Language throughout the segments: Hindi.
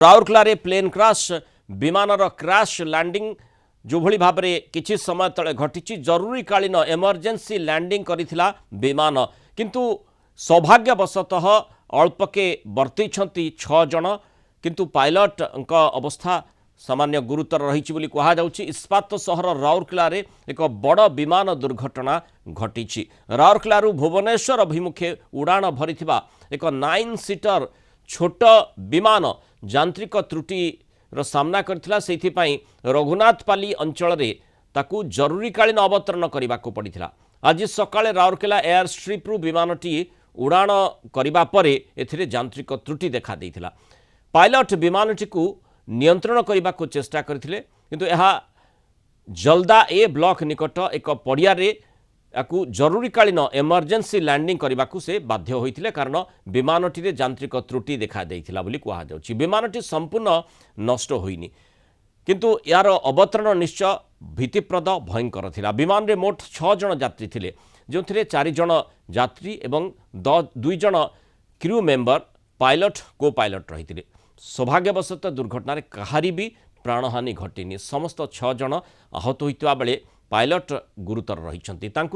राउरकेला प्लेन क्राश विमानर क्राश लैंडिंग जो भली भाव में किछि समय तले घटी जरूरीकालीन एमरजेंसी लैंडिंग करिथिला विमान किंतु सौभाग्यवशतः अल्पके वर्ती 6 जन किंतु पायलट अवस्था सामान्य गुरुतर रही बोली कहुच्छी। इस्पात सहर राउरकेला एक बड़ विमान दुर्घटना घटी राउरकेला भुवनेश्वर अभिमुखे उड़ाण भरी एक 9 सीटर छोट विमान यांत्रिक त्रुटि सामना करथिला सेथिपाई रघुनाथपाली अंचल रे ताकू जरूरीकालीन अवतरण करने को पड़ता। आज सकाळे राउरकेला एयर स्ट्रिप्रु विमानटी उड़ाण करिबा परे एथिरे यांत्रिक त्रुटि देखा देइथिला। पायलट विमानटी को नियंत्रण करने को चेष्टा करथिले किंतु यह जलदा ए ब्लॉक निकट एक पड़िया रे याकू जरूरीकालीन एमरजेंसी लैंडिंग करने को से बाध्य होइथिले कारण विमानटी रे यांत्रिक त्रुटि देखा देइथिला बोली कहा जाउछि। विमानटी संपूर्ण नष्ट होइनी किंतु यार अवतरण निश्चय भीतिप्रद भयंकर थिला। विमान रे मोट 6 जन यात्री थिले जो 4 जन यात्री एवं 2 जन क्रू मेंबर पायलट को पायलट रही। सौभाग्यवशतः दुर्घटना रे कहारी भी प्राणहानि घटिनी। समस्त 6 जन आहत होइतबा बेले पायलट गुरुतर रही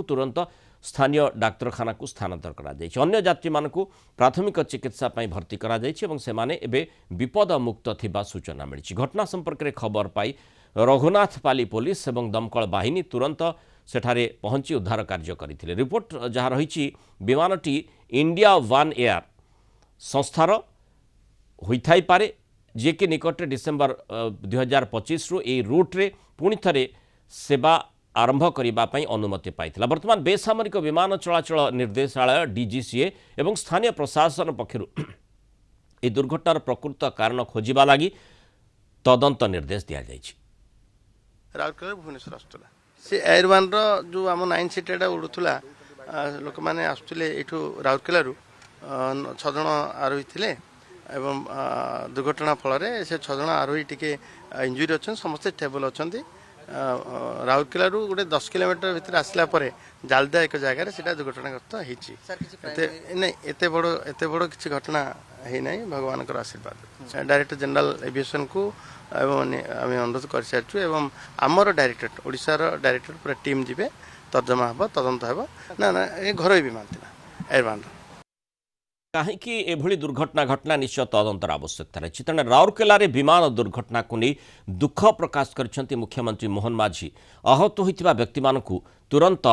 तुरंत स्थानीय डाक्तरखाना को स्थानांतर करा जायछि। अन्य यात्री मानकु प्राथमिक चिकित्सा पई भर्ती करा जायछि एवं सेमाने एबे विपद मुक्त थिबा सूचना मिलिछि। घटना संपर्क में खबर पाई रघुनाथपाली पुलिस एवं दमकल बाहिनी तुरंत सेठारे पहुंची उद्धार कार्य करथिले। रिपोर्ट जहाँ रही विमानटी इंडिया वन एयर संस्थार होइथाई पारे जे कि निकट डिसेम्बर 2025 रु ए रूट रे पुणी थरे सेवा आरंभ करने अनुमति पाइथिला। वर्तमान बेसामरिक विमान चलाचल निर्देशालय डीजीसीए एवं स्थानीय प्रशासन पक्षरु ए दुर्घटनार प्रकृत कारण खोजिबा लागि तदंत निर्देश दिया जायछि। राउरकेला भुवनेश्वर आसुला से एयर वन रो जो आम 9 सीटेडा उड़ुला लोक मैंने आसुले एठू राउरकेला 6 जन आरोही थिले एवं दुर्घटना फल से 6 जन आरोही टिके इंजुरी अच्छा समस्ते स्टेबल अच्छा। राउरकेला गोटे 10 किलोमीटर भितर आसला परे जालदा एक जगह से दुर्घटनाग्रस्त होती एते बड़ किसी घटना है ना भगवान आशीर्वाद। डायरेक्टर जनरल एविएशन को आम अनुरोध कर सारी एवं आमर डायरेक्टर ओडिशार डायरेक्टर पूरा टीम जीवे तर्जमा हम तदंत हम ना ना ये घर विमान था एयरवन कहीं एभली दुर्घटना घटना निश्चय तदंतर आवश्यकता रही। तेणु राउरकेला विमान दुर्घटना को नहीं दुख प्रकाश कर मुख्यमंत्री मोहन माझी आहत होता व्यक्ति मानकु तुरंत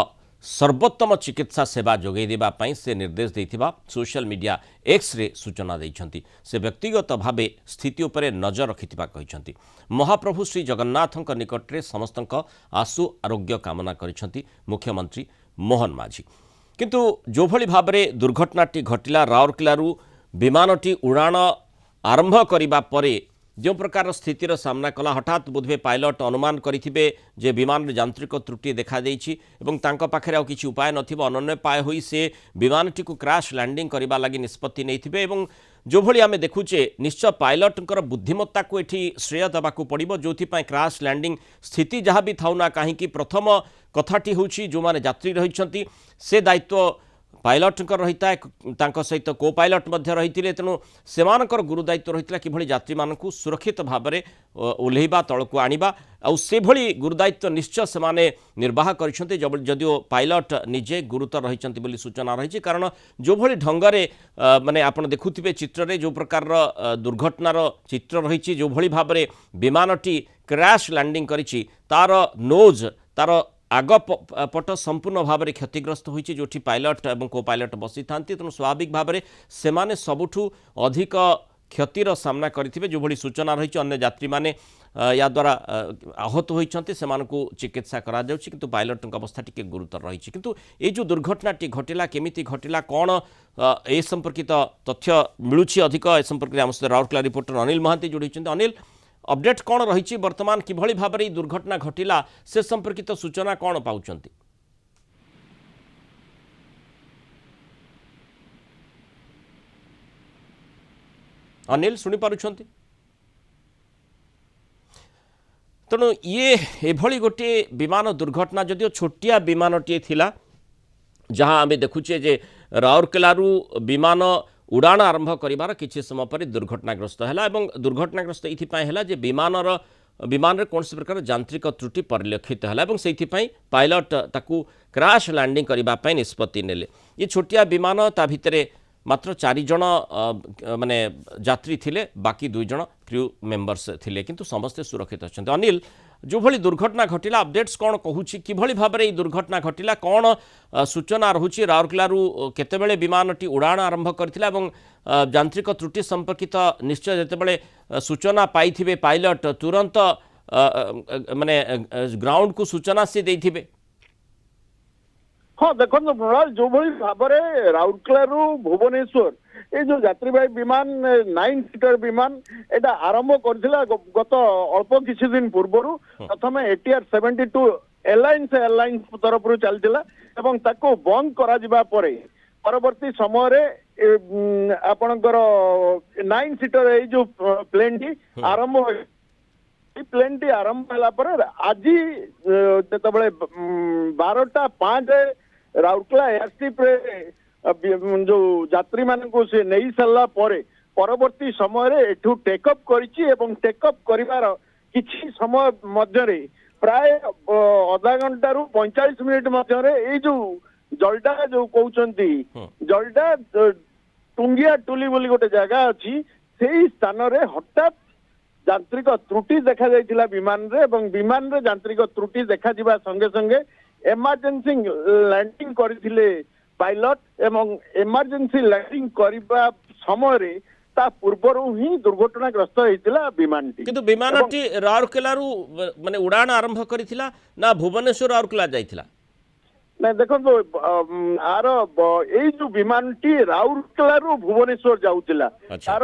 सर्वोत्तम चिकित्सा सेवा जोगाई देवाई से निर्देश देथिबा सोशल मीडिया एक्स रे सूचना देइछंती। से व्यक्तिगत भावे स्थिति उपरे नजर रखिथिबा कहिछंती। महाप्रभु श्री जगन्नाथଙ୍କ निकटरे समस्तଙ୍କ आशु आरोग्य कामना करिछंती मुख्यमंत्री मोहन माझी। किंतु जो भली भाव में दुर्घटनाटी घटिला राउरकेला विमानटी उड़ाण आरंभ करने परे जो प्रकार स्थितिर सामना कला हठात बोधवे पायलट अनुमान करिथिबे जे विमान यांत्रिक त्रुटि देखा देइछि एवं तांको पाखरे आ किछि उपाय नथिबो अनन्यपाय होई से विमानटी को क्राश लैंडिंग करबा लागि निष्पत्ति नैथिबे एवं जो भली आमे देखुचे निश्चय पायलटंकर बुद्धिमत्ता को एठी श्रेय देबाकू पड़िबो जोथिपाई क्राश लैंडिंग स्थिति जहाँ भी थाउना कहीं प्रथम कथाटी होछि जो माने यात्री रहिछंती से दायित्व पायलट रही है सहित को पायलट रही तेणु सेमानकर गुरु दायित्व रही कि यात्री मानक सुरक्षित भाव में ओह्लैबा तलक आनिबा आउ से भली गुरुदायित्व निश्चय से निर्वाह करछन्ते जदिओ पायलट निजे गुरुतर रही सूचना रही कारण जो भली ढंगरे माने आपण देखुथिबे चित्र रे जो प्रकार दुर्घटनार चित्र रही जो भली भाव में विमानटी क्रैश लैंडिंग करिछि तार नोज तार आग पट संपूर्ण भाव में क्षतिग्रस्त होइछि जोठी पायलट और को पायलट बसी था। तेणु स्वाभाविक भाव में सेमाने सबुठु अधिक क्षतिर सामना करथिबे जो भली सूचना रही अन्य यात्री माने या द्वारा आहत होइछन्ते सेमानकु चिकित्सा करा जाउछि किंतु पायलट अवस्था टिके गुरुतर रही। किंतु ये जो दुर्घटनाटी घटिला केमिति घटिला कौन ए संपर्कित तथ्य मिलुछि अधिक ए संपर्क में आम सहित राउरकेला रिपोर्टर अनिल महांती जोड़ी होइछन्ते। अनिल अपडेट कौन रही वर्तमान किभली भाव में दुर्घटना घटिला से संपर्कित सूचना कौन पाउछन्ति? अनिल शुणी पारुछन्ति? तेणु ये एभली गोटे विमान दुर्घटना जदिओ छोटिया विमानटीए थिला जहाँ आमे देखुचे जे राउरकेला विमान उड़ाण आरंभ करिवार किछि समय पर दुर्घटनाग्रस्त है दुर्घटनाग्रस्त ये जे विमान रे कौन प्रकार यांत्रिक त्रुटि परिलक्षित है से पायलट ताकू क्रैश लैंडिंग करने निष्पत्ति नेले। ये छोटिया विमान ता भितरे मात्र 4 जन माने यात्री थिले, बाकी 2 जन क्रू मेंबर्स थिले, किंतु समस्ते सुरक्षित अच्छा। अनिल, जो भली दुर्घटना घटिला अपडेट्स कौन कहूँ कि भाव में दुर्घटना घटिला, कौन सूचना रहुछि राउरकेलारू केतेबेले विमानटी उड़ाण आरंभ करथिला एवं यांत्रिक त्रुटि संपर्कित निश्चय जेतेबेले सूचना पाइथिबे पायलट तुरंत माने ग्राउंड को सूचना से देथिबे। हाँ देखो मृणाल जो भाई भाव में राउरकेला भुवनेश्वर ये जो यात्रीवाही विमान 9 सीटर विमान एटा आरंभ करथिला गत अल्प किछि दिन पूर्व प्रथम ATR 72 एयरलाइंस तरफ चलथिला एवं ताको बंद करा जिबा परे परवर्ती समय रे आपनकर 9 सीटर ए जो प्लेन टी आरंभ प्लेन टी आरंभ होला परे आज जेतबेले 12:05 राउरकेला एयरस्ट्रिप रे जो यात्री मान को से नहीं सारा परवर्ती समय एठू टेकअप टेकअप करिवार किछि समय मध्य प्राय आधा घंटा रु 45 मिनिट मध्य ये जो जलडा जो कहते जलडा टुंगिया टुली बोली गोटे जगह अच्छी से स्थान रे हठात यांत्रिक त्रुटि देखा जाइथिला विमान रे विमान रे यांत्रिक त्रुटि देखा जिबा संगे संगे इमरजेंसी लैंडिंग करथिले पायलट एवं इमरजेंसी लैंडिंग करबा समय रे ता पूर्वरु ही दुर्घटनाग्रस्त होइतिला विमानटी। किंतु विमानटी राउरकेलारू माने उड़ान आरंभ करिथिला ना भुवनेश्वर राउरकेला जाइथिला? ना देखो आर ए जो विमानटी राउरकेलारू भुवनेश्वर जाउतिला आर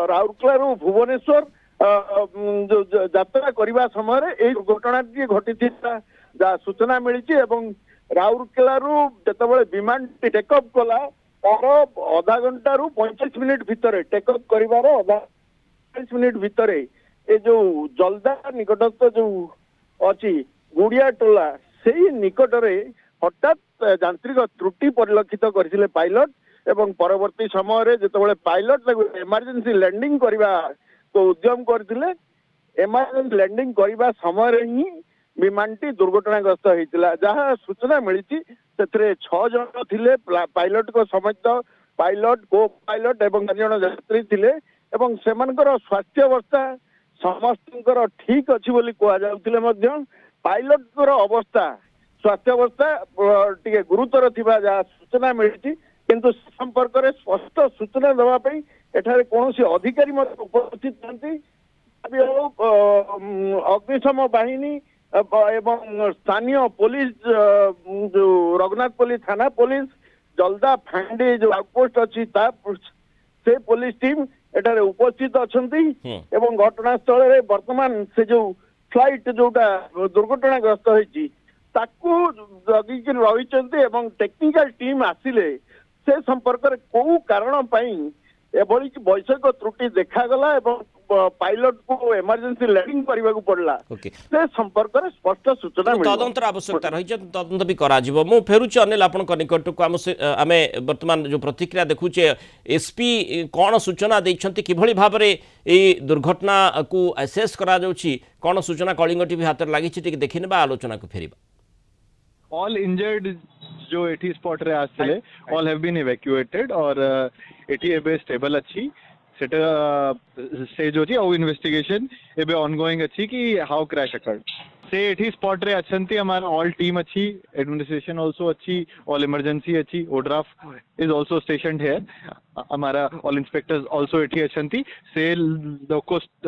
राउरकेलारू भुवनेश्वर जो यात्रा करबा समय रे ए घटनाटी घटिथिला जा सूचना मिलिछि एवं राउरकेलारू जेतेबेले विमान टेकअप कला तार आधा घंटा रु 45 मिनिट भितर टेकअप करिवार आधा 45 मिनिट भितर ए जो जलदा निकटस्थ जो अछि गुड़िया टोला सेही निकट रे हठात यांत्रिक त्रुटि परिलक्षित करथिले पायलट एवं परवर्ती समय रे जेतेबेले पायलट इमरजेंसी लैंडिंग करबा को उद्यम करथिले इमरजेंसी लैंडिंग करबा समय रे ही विमानटी दुर्घटनाग्रस्त होइतिला। जहाँ सूचना मिली से 6 जन थिले पायलट को समेत पायलट को पायलट एवं 4 जन यात्री थिले एवं सेमानकर स्वास्थ्य अवस्था समस्तकर ठीक अछि बोली कहा जाउतिले मध्य पायलट अवस्था स्वास्थ्य अवस्था टिके गुरुतर थिबा जहाँ सूचना मिली किंतु संपर्क में स्पष्ट सूचना देवा पई एठारे कोनोसी अधिकारी मत उपस्थित नथि। अग्निशम बाहिनी एवं स्थानीय पुलिस जो रघुनाथपल्ली थाना पुलिस जलदा फांडी जो आउटपोस्ट अच्छी से पुलिस टीम एठारे उपस्थित अछंती एवं घटनास्थल रे वर्तमान से जो फ्लाइट जोटा दुर्घटनाग्रस्त होईची ताकू जगिक रहिचंती एवं टेक्निकल टीम आसिले से संपर्क रे को कारण पई एभली वैषयिक त्रुटि देखागला एवं पायलट को इमरजेंसी लैंडिंग करने को पड़ला से संपर्क में स्पष्ट सूचना मिली तदंतर आवश्यकता रही तदंत भी करा जिवो। मु फेरुची अनिल आपण निकट को आमे वर्तमान जो प्रतिक्रिया देखुचे एसपी कौन सूचना देइछंती किभली भाव में ए दुर्घटना को असेस करा जाउची कौन सूचना कलिंग टीवी हाथ लगी टिके देखिने बा आलोचना को फेरिबा। ऑल इंजर्ड जो एटी स्पॉट रे आसले ऑल हैव बीन इवैक्यूएटेड और एटी एबे स्टेबल अच्छी सेटा स्टेज होची और इन्वेस्टिगेशन एबे ऑनगोइंग अच्छी कि हाउ क्रैश अकर्ड से एटी स्पॉट रे अच्छंती हमारा ऑल टीम अच्छी एडमिनिस्ट्रेशन आल्सो अच्छी ऑल इमरजेंसी अच्छी ओड्राफ इज आल्सो स्टेशन्ड हियर हमारा ऑल इंस्पेक्टर्स आल्सो एटी अच्छंती से लोकोस्ट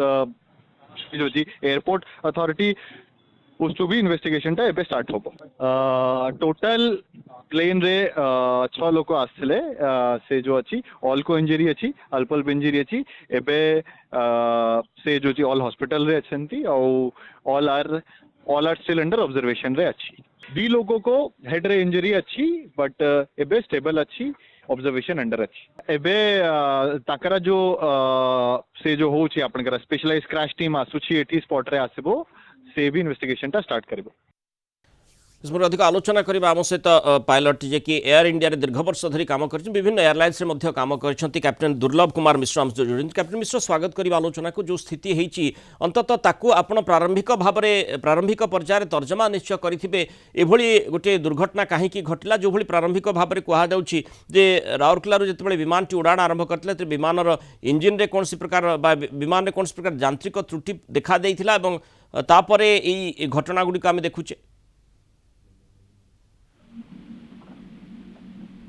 जो जी एयरपोर्ट अथॉरिटी उसको भी इन्वेस्टिगेशन टा एबे स्टार्ट होबो। टोटल प्लेन रे 6 लोक आसले से जो अच्छी ऑल को इंजरी अच्छी अल्प अल्प इंजरी अच्छी एबे से जो जी ऑल हॉस्पिटल रे अच्छंती और all are still under observation रे अच्छी। 2 लोगों को हेड रे इंजरी अच्छी बट एबे स्टेबल अच्छी ऑब्जर्वेशन अंडर अच्छी। एबे ताकरा जो से जो होची आपनकर स्पेशलाइज्ड क्रैश टीम आसुची एटी स्पॉट रे आसीबो से भी इन्वेस्टिगेशन टा स्टार्ट करबो। इसमें अधिक आलोचना करबा आम सहित पायलट जे कि एयर इंडिया रे दीर्घ वर्ष धरी काम कर विभिन्न एयरलाइंस रे काम कर कैप्टेन दुर्लभ कुमार मिश्र आम जोड़ी कैप्टेन मिश्र स्वागत करबा आलोचना को जो स्थिति होती अंततः ताकू आपण प्रारंभिक भाव में प्रारंभिक पर्यायर तर्जमा निश्चय करेंगे एभली गोटे दुर्घटना कहीं घटला जो भली प्रारंभिक भाव में कहुच्छी जे राउरकेला जिते विमान टी उड़ाण आरंभ करते विमान इंजिन रे कौन प्रकार विमान रे कौन प्रकार यांत्रिक त्रुटि देखा देइथिला एवं तापरे एई घटना गुडी आम देखुचे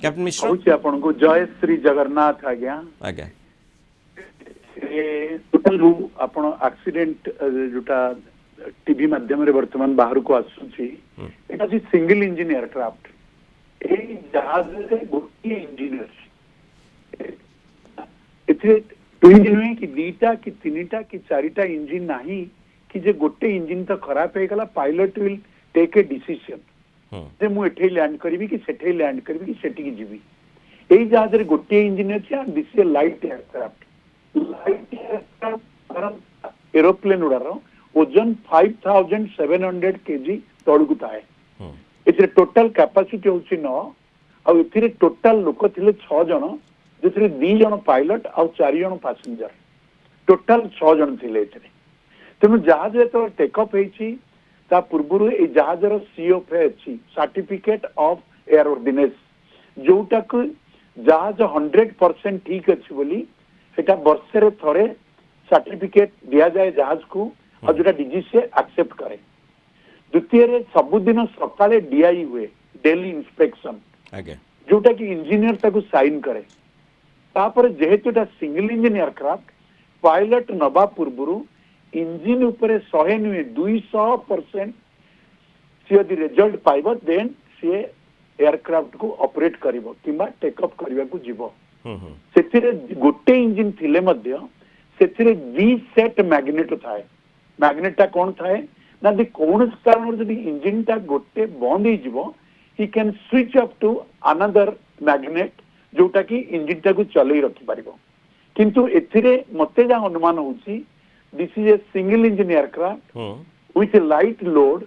कैप्टन मिश्र कहूँ आपको जय श्री जगन्नाथ आज्ञा आज्ञा आपण एक्सीडेंट जोटा टीवी माध्यम रे वर्तमान बाहर को आसुची एटा जी सिंगल इंजिन एयरक्राफ्ट ए जहाज रे गोटे इंजीनियर एथे ट्विन नुहे कि दीटा कि तीनटा कि चारिटा इंजिन नाही कि जे गोटे इंजिन तो खराब हो गला pilot will take a decision जे मु एठे लैंड करबी कि सेठे लैंड करबी कि सेठी की जीवी एई जहाज रे गोटे इंजिन अछि and this is light aircraft aeroplane उड़ार ओजन 5700 केजी तळकु थाए एथिरे टोटल कैपेसिटी होछि 9 आ एथिरे टोटल लोक थिले 6 जण जेथिरे 2 जण पायलट आ 4 जण पैसेंजर टोटल 6 जण थिले एथिरे तेनु जहाज तो टेक ऑफ हेछि ता पूर्व ए जहाजर सीओएफ अच्छी सर्टिफिकेट ऑफ एयरवर्डिनेस जोटा को जहाज 100% ठीक अच्छी बोली सेटा वर्षे रे थरे सर्टिफिकेट दिया जाए जहाज को और जोटा डीजीसी एक्सेप्ट करे द्वितीय रे सबुदिन सकाळे डीआई हुए डेली इंस्पेक्शन जोटा कि इंजीनियर ताको साइन करे तापर जेहेतु सिंगल इंजिन एयरक्राफ्ट पायलट नबा पूर्व इंजिन उपरे 100 नुहे 200% सी यदि रिजल्ट पाइब देन सी एयरक्राफ्ट को ऑपरेट करिवो किंबा टेक ऑफ करबा को जीवो सेथिरे गोटे इंजिन थिले मध्य सेथिरे 20 सेट मैग्नेट थाए मैग्नेटा कोन थाए ना दि कोन कारण जदि इंजिन ता गोटे बंद ही जीवो he can switch up to another magnet जोटा कि इंजिन ता को चलै रखि परिबो किंतु एथिरे मते जा अनुमान होची this is a single engine aircraft with a light load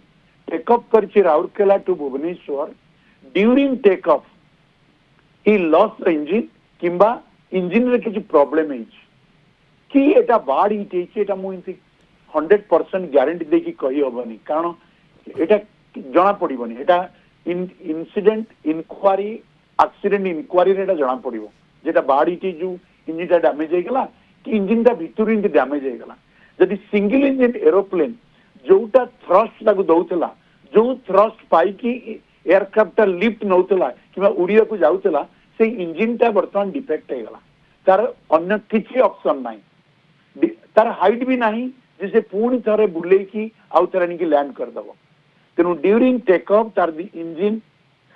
take off करछि Rourkela to Bhubaneswar during take off he lost the engine किंबा इंजिन रे किछि प्रॉब्लम है कि एटा बाड हिट है एटा मु 100% गारंटी दे कि कहि होबनी कारण एटा जणा पड़िबनी एटा इंसिडेंट इंक्वायरी एक्सीडेंट इंक्वायरी रे एटा जणा पड़िबो जेटा बाड हिट जो इंजिन ता डैमेज हो गला कि इंजिन ता भितरु इंजिन डैमेज हो गला जदि सिंगल इंजिन एरोप्लेन जोटा थ्रस्ट लागू दउतला जो थ्रस्ट पाई कि एयरक्राफ्ट लिफ्ट नउतला किबा उड़िया को जाउतला से इंजिन ता वर्तमान डिफेक्ट हो गला तार अन्य किछि ऑप्शन नाही तार हाइट भी नाही जिसे पूर्ण थरे बुले की आउ तरनी की लैंड कर दबो तेनु ड्यूरिंग टेक ऑफ तार दी इंजिन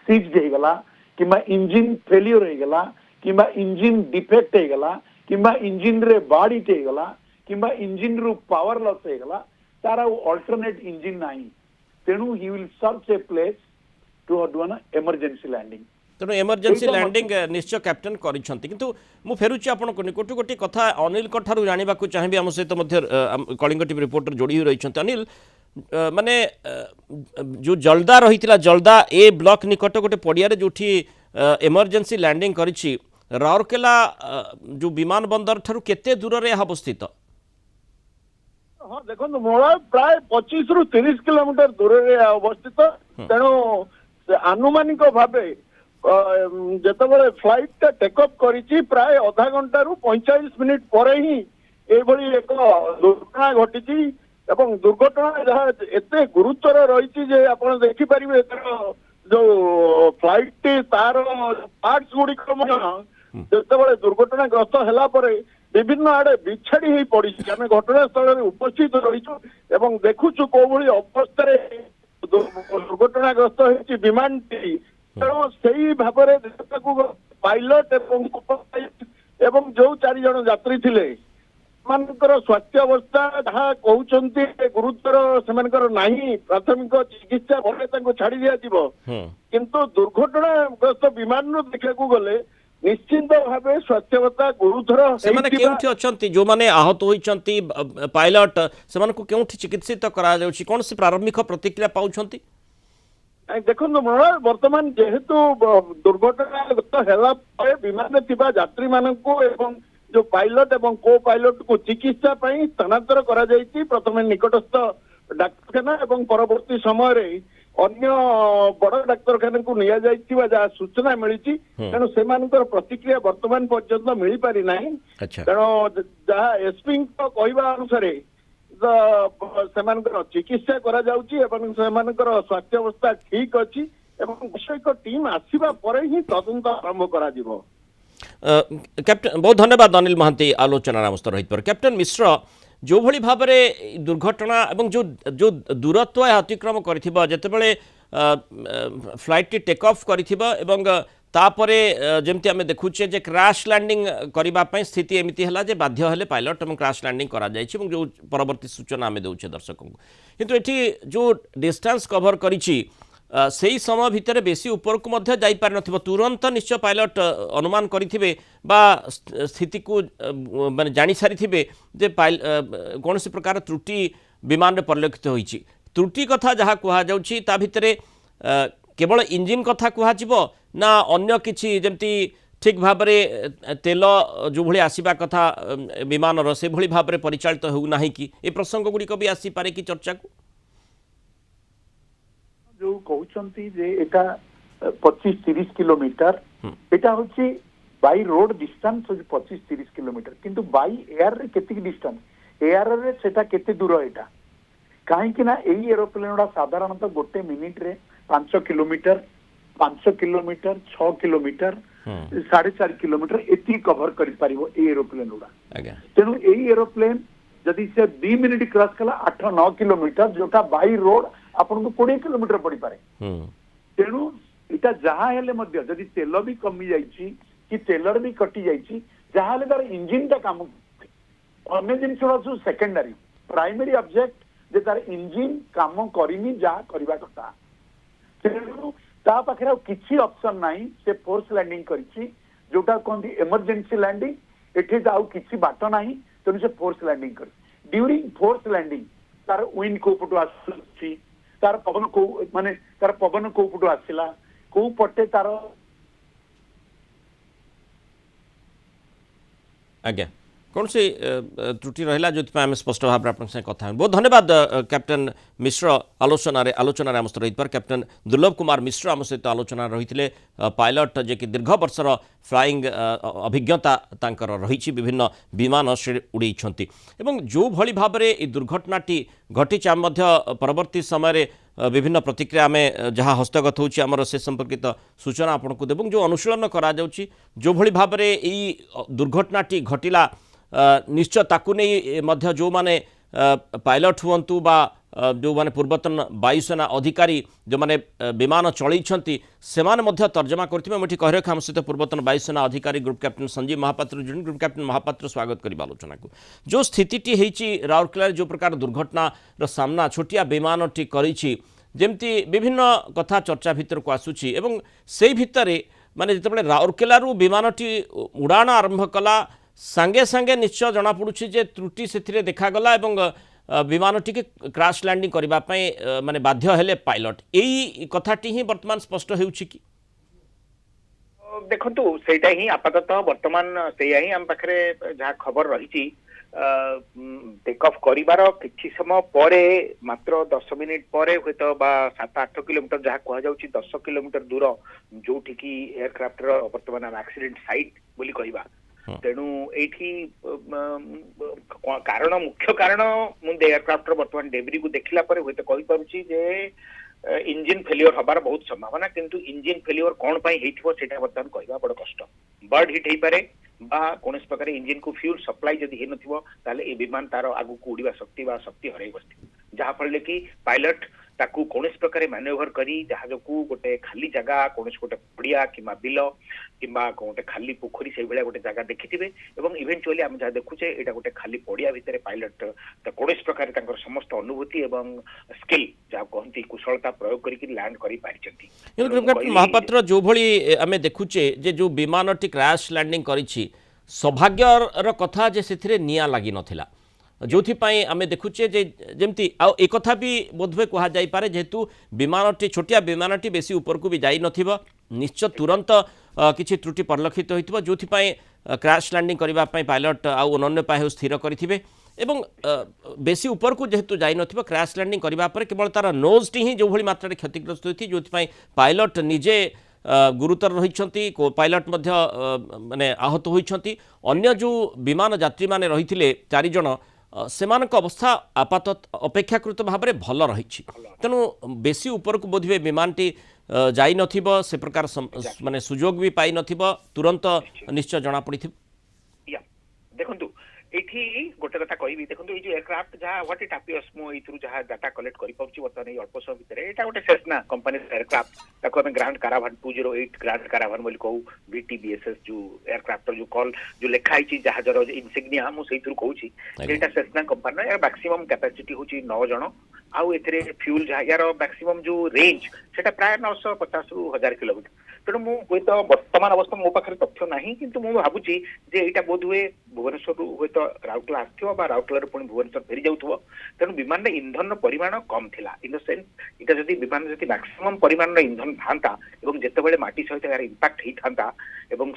सीज हो गला किबा इंजिन फेलियर हो गला किबा इंजिन डिफेक्ट हो गला किबा इंजिन रे बाडी हो गला किंबा इंजिन रु पावर लॉस हो गला तारा अल्टरनेट इंजिन नाही तेनु he will search a place to do an emergency landing तेणु इमरजेंसी लैंडिंग निश्चय कैप्टेन करिसंती किंतु मु फेरुची आपण को निकट गोटे कथा अनिल कठारु जानिबा को चाहिबी हम सहित मध्य कलिंग टीवी रिपोर्टर जोड़ी रहिसंती अनिल माने जो जलदा रहितिला जलदा ए ब्लॉक निकट गोटे पडिया रे जोठी इमरजेंसी लैंडिंग करिछि राउरकेला जो विमान बंदर ठारू केते दूर रे अवस्थित हाँ देखो मोड़ा प्राय 25 रु 30 किलोमीटर दूर रे अवस्थित तेणु आनुमानिक भावे जेतेबेले फ्लाइट टा टेक ऑफ करिछि प्राय आधा घंटा रु 45 मिनिट पर ही एभली एक दुर्घटना घटिछि एवं दुर्घटना जहाँ एते गुरुतर रही जे आपण देखि परिबे जो फ्लाइट तार पार्ट्स गुड़िक जेतेबेले दुर्घटनाग्रस्त होला परे विभिन्न आड़े बिछाड़ी ही पड़ी आम घटनास्थल में उपस्थित रहीचु एवं देखुचु को भली अवस्था दुर्घटनाग्रस्त होती विमान तेणु से भाव पायलट एवं जो 4 जन यात्री थिले सेमानकर स्वास्थ्य अवस्था जहाँ कहते गुरुतर सेमानकर नहीं प्राथमिक चिकित्सा भले छाड़ी दिया किंतु दुर्घटनाग्रस्त विमान देखा गले निश्चिंत भाव स्वास्थ्यवता गुरुतर से जो माने आहत होइचंती पायलट से केउठी चिकित्सित करा जाउची कोन से प्रारंभिक प्रतिक्रिया पाउछंती देखो मृणाल बर्तमान जेहेतु दुर्घटना है विमान थिबा यात्री मानकू एवं जो पायलट एवं को पायलट को चिकित्सा पई स्थानांतर करा जायछि प्रथमे निकटस्थ डाक्तरखाना एवं परवर्ती समय रे अन्य बड़ डाक्तरखाना को निया जायथिबा जहा सूचना मिलिछि तेणु सेमानकर प्रतिक्रिया वर्तमान पर्यंत मिली पारि नाही अच्छा तेणु जहा एसपी को कहवा अनुसार सेमानकर चिकित्सा करा जाउछि एवं सेमानकर स्वास्थ्य अवस्था ठीक अछि एवं एक टीम आसीबा परे ही तदंत आरंभ करा जिवो। कैप्टन बहुत धन्यवाद अनिल महांती आलोचना आमस्त रही पर कैप्टन मिश्र जो भली भाव में दुर्घटना एवं जो जो दूरत्व अतिक्रम करिथिबा जेतेबेले फ्लाइट टी टेक ऑफ करिथिबा एवं तापरे जेमती आमे देखुचे जे क्रैश लैंडिंग करिबा पई स्थिति एमिति हला जे बाध्य हेले पायलट एवं क्रैश लैंडिंग करा जायछि एवं जो परवर्ती सूचना आमे देउछे दर्शकों किंतु एठी जो डिस्टेंस कवर करिछि सेही समय भितर बेसी ऊपर को मध्य जाई पार नथिबो तुरंत निश्चय पायलट अनुमान करिथिबे बा स्थिति को माने जानि सारिथिबे जे कौन सी प्रकार त्रुटि विमान रे परिलक्षित होईछि त्रुटि कथा जहा कुहा जाउछि ता भितरे केवल इंजिन कथा कुहा जिवो ना अन्य किछि जेमति ठीक भाव में तेल जो भली आसीबा कथा विमान रो से भली भाव में परिचालित हो नाही कि ए प्रसंग गुडी को भी आसी पारे कि चर्चा को जो कहउचंती जे एटा 25-30 किलोमीटर एटा होची बाई रोड डिस्टेंस होची 25-30 किलोमीटर किंतु बाई एयर रे केति डिस्टेंस एयर रे सेटा केते दूर एटा काहे कि ना एई एरोप्लेन उडा साधारणतः गोटे मिनिट रे 5 किलोमीटर 6 किलोमीटर 4.5 किलोमीटर एति कवर करि पारिबो ए एरोप्लेन उडा तेनु एई एरोप्लेन जदि से 2 मिनिट क्रॉस कला 8-9 किलोमीटर जोटा बाई रोड आपन को 20 किलोमीटर पड़ी पारे तेणु इटा जहा हेले मध्य जदि तेल भी कमी जाइछि कि तेलर भी कटि जाइछि जहा हेले तार इंजिन ता काम अन्य जिनिस सु सेकेंडरी प्राइमरी ऑब्जेक्ट जे तार इंजिन काम करिनी जा करबा कथा तेणु ता पाखरा किछि ऑप्शन नाही से फोर्स लैंडिंग करिछि जोटा कोंदी इमरजेंसी लैंडिंग एठी जाउ किछि बाट नाही तेणु से फोर्स लैंडिंग कर ड्यूरिंग फोर्स लैंडिंग तार विंड को पटो आछि तार पवन को माने तार पवन को पटो आसिला को पटे तार आज्ञा कौन सी त्रुटि रहा जो आम स्पष्ट भाव में आप कथा बहुत धन्यवाद कैप्टन मिश्र आलोचना आम सहित रही पर कैप्टन दुर्लभ कुमार मिश्र आम सहित आलोचना रही थे पायलट जे कि दीर्घ वर्षर फ्लाइंग अभिज्ञता तांकर रही विभिन्न विमान से उड़े जो भली भाव में दुर्घटनाटी घटी आम परवर्ती समय विभिन्न प्रतिक्रिया आम जहाँ हस्तगत होची आमर से संपर्कित सूचना आपको देबू जो अनुशीलन करा जाउची जो भली भाव में दुर्घटनाटी घटिला निश्चय ताकू नहीं मध्य जो माने पायलट हुंतु बा जो माने पूर्वतन वायुसेना अधिकारी जो माने विमान चलैछंती सेमान मध्य तर्जमा करथिबे मठी कहरे खाम सहित पूर्वतन वायुसेना अधिकारी ग्रुप कैप्टन संजीव महापात्र जुन ग्रुप कैप्टन महापात्र स्वागत करिबा आलोचना को जो स्थितिटी हेची राउरकेला जो प्रकार दुर्घटना रो सामना छोटिया विमानटी करिछि जेमती विभिन्न कथा चर्चा भितर को आसुछि एवं सेही भितरे माने जेतेबेले राउरकेला रु विमानटी उड़ान आरंभ कला सांगे सांगे निश्चय जना पड़ुछि जे त्रुटि सेथिरे देखागला एवं विमानटी के क्रैश लैंडिंग करबा पई माने बाध्य हेले पायलट एई कथाटी ही वर्तमान स्पष्ट हेउछि कि देखंतु सेटा ही आपाततः वर्तमान सेया ही हम पाखरे जहा खबर रहिछि टेक ऑफ करिबार किछि समय परे मात्र 10 मिनिट परे होतो बा 7-8 किलोमीटर जहा कहा जाउछि 10 किलोमीटर दूर जोठी की एयरक्राफ्ट रो वर्तमान एक्सीडेंट साइट बोली कहिबा तेणु एठी कारण मुख्य कारण मुझे एयरक्राफ्ट वर्तमान डेब्री को देखला पर होते कहि पारुछि जे इंजिन फेलियर हबार बहुत संभावना किंतु इंजिन फेलियर कौन पाई हेथिबो सेटा वर्तमान कहबा बड़ कष्ट बर्ड हिट हेई पारे बा कोनस प्रकार इंजिन को फ्यूल सप्लाई जदी हे नथिबो ताले ए विमान तार आगु को उड़ीबा शक्ति हरै बस्ती जहा फल कि पायलट ताकू कोनस प्रकार मैन्युवर करी जहाज को गोटे खाली जगह कोनस गोटे पड़िया किमा बिल किमा गोटे खाली पोखरी से भलिया गोटे जगह देखिथिबे एवं इवेंचुअली हम जहा देखुचे एटा गोटे खाली पड़िया भितरे पायलट त कोनस प्रकार तांकर समस्त अनुभूति एवं स्किल जहा कहंती कुशलता प्रयोग करी लैंड करी पारिचंती कैप्टन महापात्र जो भली आमे देखुचे जे जो विमानटी क्रैश लैंडिंग करिछि सौभाग्यर कथा जे सेथिरे निया लागि नथिला जो आम देखुचे जमती एक कथा भी बोधवे कह जापे जेहेतु विमानटी छोटिया विमानटी बेसी ऊपर को भी जाई नथिबो निश्चय तुरंत किसी त्रुटि परिलक्षित होइथिबो जो क्रैश लैंडिंग करने पायलट आउ अनन्य पाए स्थिर करेंगे एवं बेसी ऊपर को जेहेतु जाई नथिबो क्रैश लैंडिंग करबा पर केवल तार नोज टी ही जो भली मात्रा क्षतिग्रस्त होती जो पायलट निजे गुरुतर रही पायलट माने आहत होती अन्य जो विमान यात्री माने रही चारि जन सेमानक अवस्था आपात अपेक्षाकृत भाव में भल रही तेणु बेसी ऊपर को बोधवे विमानटी जाई नथिबो से प्रकार माने सुजोग भी पाई नथिबो तुरंत निश्चय जना पड़ी देखंतु एठी गोटे कथा कहबी देखंतु ए जो एयरक्राफ्ट जहा व्हाट इट अपियर्स मो इथरु जहा डाटा कलेक्ट करि पाउची वर्तमान ए अल्प समय भितर एटा गोटे सेस्ना कंपनी एयरक्राफ्ट ताको हम ग्रांड कारावान 208 ग्रांड कारावान बोली कहू बीटीबीएसएस जो एयरक्राफ्ट जो कॉल जो लिखाई छी जहाजर इनसिग्निया मु सेइथरु कहूची एटा सेस्ना कंपनी यार मैक्सिमम कैपेसिटी होची 9 जण आउ एथरे फ्यूल जहा यार मैक्सिमम जो रेंज सेटा प्राय 950 रु 1000 किलोमीटर तेणु मुझे तो वर्तमान अवस्था मो पाखे तथ्य ना कि मुझे भावुची यहाँ बोध हुए भुवनेश्वर हे तो राउरकेला आसो राउरकेला पुणी भुवनेश्वर फेरी जाऊे तेणु विमान इंधन परिमाण कम थिला इन द सेन्स इटा जदि विमान जदि मैक्सिमम परिमाण इंधन था जितेबाला माटी सहित यार इंपैक्ट होता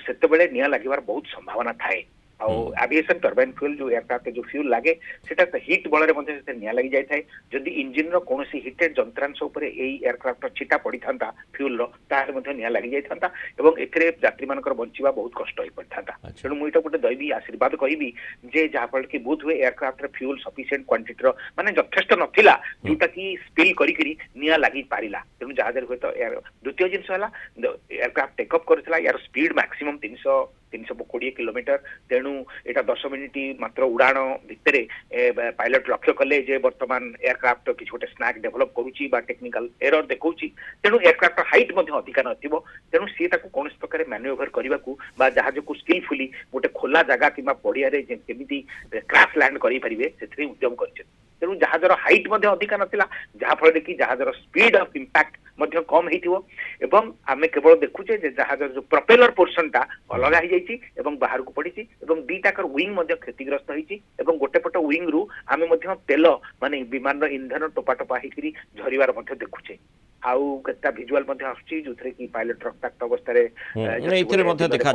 से निया लगे बहुत संभावना थाए एविएशन टर्बाइन फ्यूल जो एयरक्राफ्ट जो फ्यूल लगे सेटा हिट बल निया लगी जाए जदि इंजिन कौन हिटेड जंत्रांश एयरक्राफ्ट छिटा पड़ी था फ्यूल निया लगी जाता यात्री मान बंचा बहुत कष्ट हो पड़ता तेणु मुझे गोटे दैवी आशीर्वाद कहबी जे जहाँफल कि बोध हुए एयरक्राफ्ट फ्यूल सफिसीयंट क्वांटिटी माने यथेष्ट नथिला जोटा कि स्पिल करी निया लगी पारिला तेणु जहाज हुए तो द्वितीय जिनस एयरक्राफ्ट टेकअप करथिला यार स्पीड मैक्सिमम 320 किलोमीटर तेणु एटा 10 मिनिट मात्र उड़ाण भितर पायलट लक्ष्य कले जे वर्तमान एयरक्राफ्ट किसी गोटे स्नैक डेभलप करुची बा टेक्निकल एरर देखौची तेणु एयरक्राफ्ट हाइट मध्ये अधिका नथिबो तेणु सी ताको कौन प्रकार मैन्युवर करने को जहाज को स्किलफुली गोटे खोला जगह कि पड़िया केमी क्रैश लैंड करेंगे से उद्यम कर तेणु जहाजर हाइट अधिका नाला जहाँफल कि जहाजर स्पीड ऑफ इंपैक्ट कम हो आम केवल देखुचे जहाज जो प्रोपेलर पोर्सन टा अलग हो जाइए बाहर को पड़ी दीटाकर विंग क्षतिग्रस्त होती गोटे पट विंग रु आम तेल माने विमान इंधन टोपा टोपा होकर झरिवार देखुचे आउ केता विजुअल आसुची जोथरे कि पायलट रक्ताक्त अवस्था देखा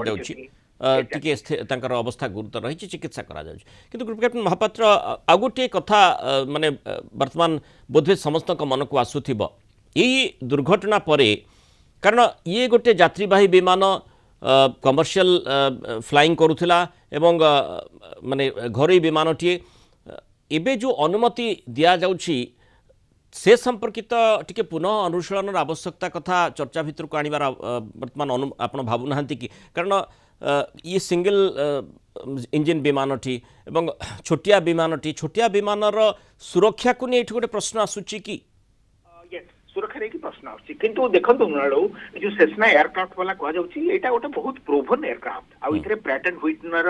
तांकर अवस्था गुरुतर रही चिकित्सा करा किंतु ग्रुप कैप्टन महापात्र आ गोटे कथा माने वर्तमान बोधे समस्त मन को आसुथिबो यही दुर्घटना परे कारण ये गोटे यात्रीवाही विमान कमर्शियल फ्लाइंग करुथिला एवं माने घरोई विमानटी एबे जो अनुमति दिया जाउछि से संपर्कित टिके पुनः अनुशीलन आवश्यकता कथा चर्चा भितर को आनिबार वर्तमान आपण भाबु नाहंती कि कारण ये सिंगल इंजिन विमानटी एवं छोटिया विमानर सुरक्षा को नहीं गोटे प्रश्न आसुची कि सुरक्षा नहीं प्रश्न आसुची किंतु देखंतु मृणाल जो सेस्ना एयरक्राफ्ट वाला कह जाउची एटा गोटे बहुत प्रूवन एयरक्राफ्ट आ इथरे प्रैट एंड व्हिटनर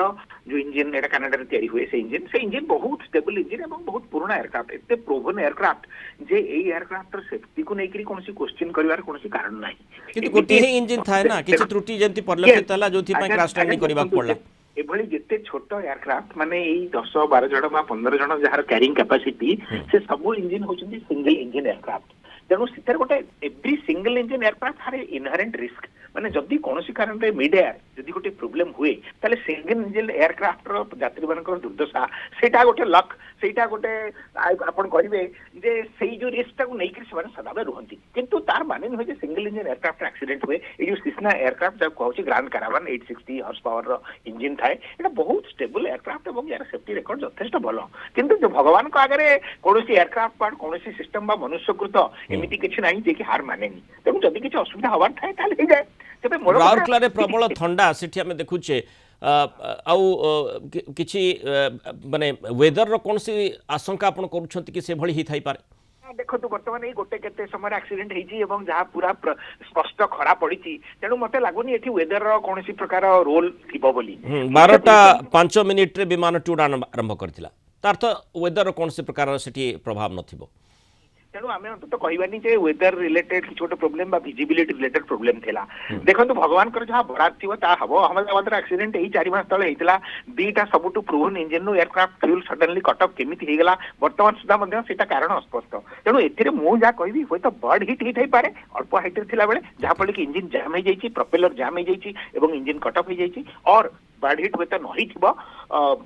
जो इंजिन एटा कनाडा रे तयारी हुए से इंजिन बहुत स्टेबल इंजिन एवं बहुत पुराना एयरक्राफ्ट एते प्रूवन एयरक्राफ्ट जे ए एयरक्राफ्ट सेफ्टी को लेकर कौन क्वेश्चन करिवार कौन कारण नहीं किंतु गोटे ही इंजिन थाए ना किछि त्रुटि जेंति परिलक्षित हला जोथि पय क्रैश लैंडिंग करबा पड़ला एभली जिते छोट एयरक्राफ्ट माने 10-12 जण बा 15 जण जहार कैरिंग कैपेसिटी से सब इंजिन होचंदी सिंगल इंजिन एयरक्राफ्ट तेणु से गोटे एव्री सिंगल इंजिन एयरक्राफ्ट हार इनहेरेंट रिस्क माने जदि कौन कारण मिड एयर जदि गोटे प्रोब्लेम हुए ताले सिंगल इंजिन एयरक्राफ्ट यात्री मान दुर्दशा सेटा गोटे लक सेटा गोटे आपण कहिबे जे सेई जो रिस्क टाको नै कि से सदाबे रहंती किंतु तार माने न होय सिंगल इंजिन एयरक्राफ्ट एक्सीडेंट हुए ए जो सिस्ना एयरक्राफ्ट जब कहउची ग्रांड कारावान 860 हॉर्स पावर रो इंजिन थाए एटा बहुत स्टेबल एयरक्राफ्ट एवं यार सेफ्टी रिकॉर्ड यथेष्ट भलो किंतु जो भगवान को आगे कौन एयरक्राफ्ट पार्ट कौन सिस्टम बा मनुष्यकृत एमिति किछि नाही जे कि हार मानेनी तेणु जदि किछि असुविधा हवार थाए ताले हो जाए राउरकेला प्रबल ठंडा से आम देखुचे किसी माने वेदर रो कौन सी आशंका आपण करूछंती कि से भली ही थाई पारे देखो बर्तमान ये गोटे केते समय एक्सीडेंट होईची एवं जहाँ पूरा स्पष्ट खरा पड़ी तेणु मते लागुनी एठी वेदर रो कौन प्रकार रोल थिबो बोली 12:05 रे विमान उड़ान आरंभ करथिला तार तो वेदर कौन से प्रकार सेठी प्रभाव नथिबो तेणु आम अंत कहबानी जे वेदर रिलेटेड किसी गोटे प्रोब्लेम बा विजिबिलिटी रिलेटेड प्रोब्लेम थिला देखो भगवान जहाँ बरात थी हम अहमदाबाद एक्सीडेंट यही 4 मास तले होता दीटा सबुठ proven engine aircraft fuel suddenly cut up केमी होगा बर्तमान सुधा से कारण अस्पष्ट तेणु ए मुझे कहि हूँ तो बर्ड हिट हिट पारे अल्प हाइट थिला बेले जहाँफल कि इंजिन जाम हो जाइए प्रपेलर जाम हो जाइए इंजिन कटअप हो जाइए और बर्ड हिट हुए तो नहीं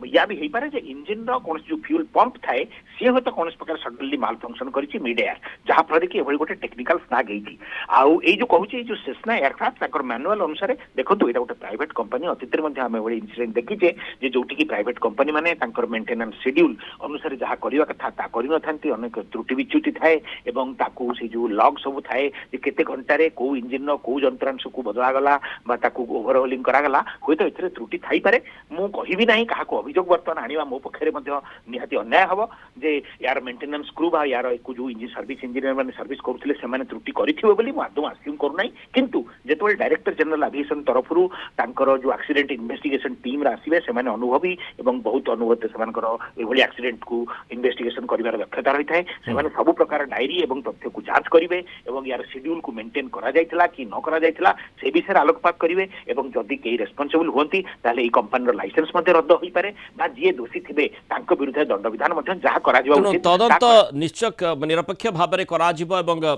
या भी हो पारे इंजिन कौन जो फ्यूल पंप थाए सी हूँ तो कौन प्रकार सडनली माल फंक्शन कर मिड एयर जहाँफल कि गोटे टेक्निकल स्नाग होती आउ जो कहूँ जो सेस्ना एयरक्राफ्ट मैनुअल अनुसार देखो यहाँ गोटे प्राइवेट कंपनी अतीत आम इनसीडेंट देखीचे जो प्राइवेट कंपनी मैंने मेंटेनेंस शेड्यूल अनुसार जहाँ करवा कथा कर अनेक त्रुटि विच्युति थाए से जो लग सब थाए केते घंटे कौ इंजिन कौ जंत्रांश को बदलागला ओभरहोलिंग करागला हुए तो ये त्रुटि थाई पारे मु कहिबी नाही काहाको अभियोग बर्तमान आनिबा मो पक्षरे मध्ये निहाती अन्याय हबो जे यार मेंटेनेंस क्रू बा यार एको जो इंजिन सर्विस इंजीनियर माने सर्विस करूथिले सेमाने त्रुटि करिथिबो बोली मु आदम आस्यूम करू नाही किंतु जेतोल डायरेक्टर जनरल एविएशन तरफरु तांकर जो एक्सीडेंट इन्वेस्टिगेशन टीम रा आसीबे सेमाने अनुभवी एवं बहुत अनुभव सेमानकर एभली एक्सीडेंट को इन्वेस्टिगेशन करिवार दक्षता रही थाए सेमाने सब प्रकार डायरी एवं तथ्य को जांच करिवे एवं यार शेड्यूल को मेंटेन करा जायतिला कि न करा जायतिला से विषय आलोकपात करिवे एवं जदि केही रेस्पोंसिबल होंती ताले ई कंपनी लाइसेंस मध्ये रद्द होई पारे बा जे दोषी थिबे तांको विरुद्ध दंड विधान मध्ये जहा करा जिवा उचित तदंत निश्चय निरपेक्ष भाव में करा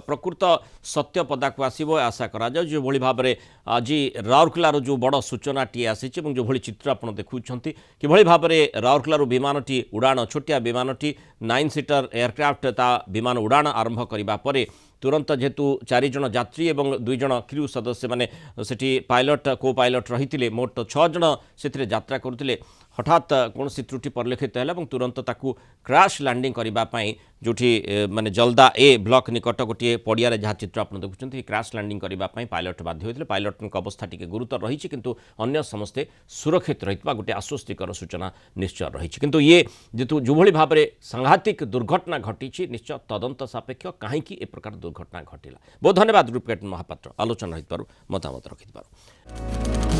प्रकृत सत्य पदाक आसो आशा करा जो भली भाव में आज राउरकेलार जो बड़ सूचनाटी आसी जो भली चित्र आप देखुं कि भाव में राउरकेलार विमानटी उड़ाण छोटिया विमानटी 9 सीटर एयरक्राफ्ट ता विमान उड़ाण आरंभ करने पर तुरंत जेहेतु 4 जन यात्री और 2 जन क्रू सदस्य मैंने सेठी पायलट को पायलट रही मोट 6 जन से यात्रा करते हठात कौन त्रुटि परिलक्षित है तुरंत ताकू क्रैश लैंडिंग करने जो माने जलदा ए ब्लॉक निकट गोटे पड़िया जहाँ चित्र आप देखुं क्रैश लैंडिंग करने पायलट बाध्य होते पायलट अवस्था टी गुरुतर रही किंतु अन्य समस्ते सुरक्षित रही गोटे आश्वस्तिकर सूचना निश्चय रही किंतु ये जेतु जो भाव में सांघातिक दुर्घटना घटी निश्चय तदंत सापेक्ष कहीं ए प्रकार दुर्घटना घटिला बहुत धन्यवाद रूपकेट महापात्र आलोचना रही मतामत रखि।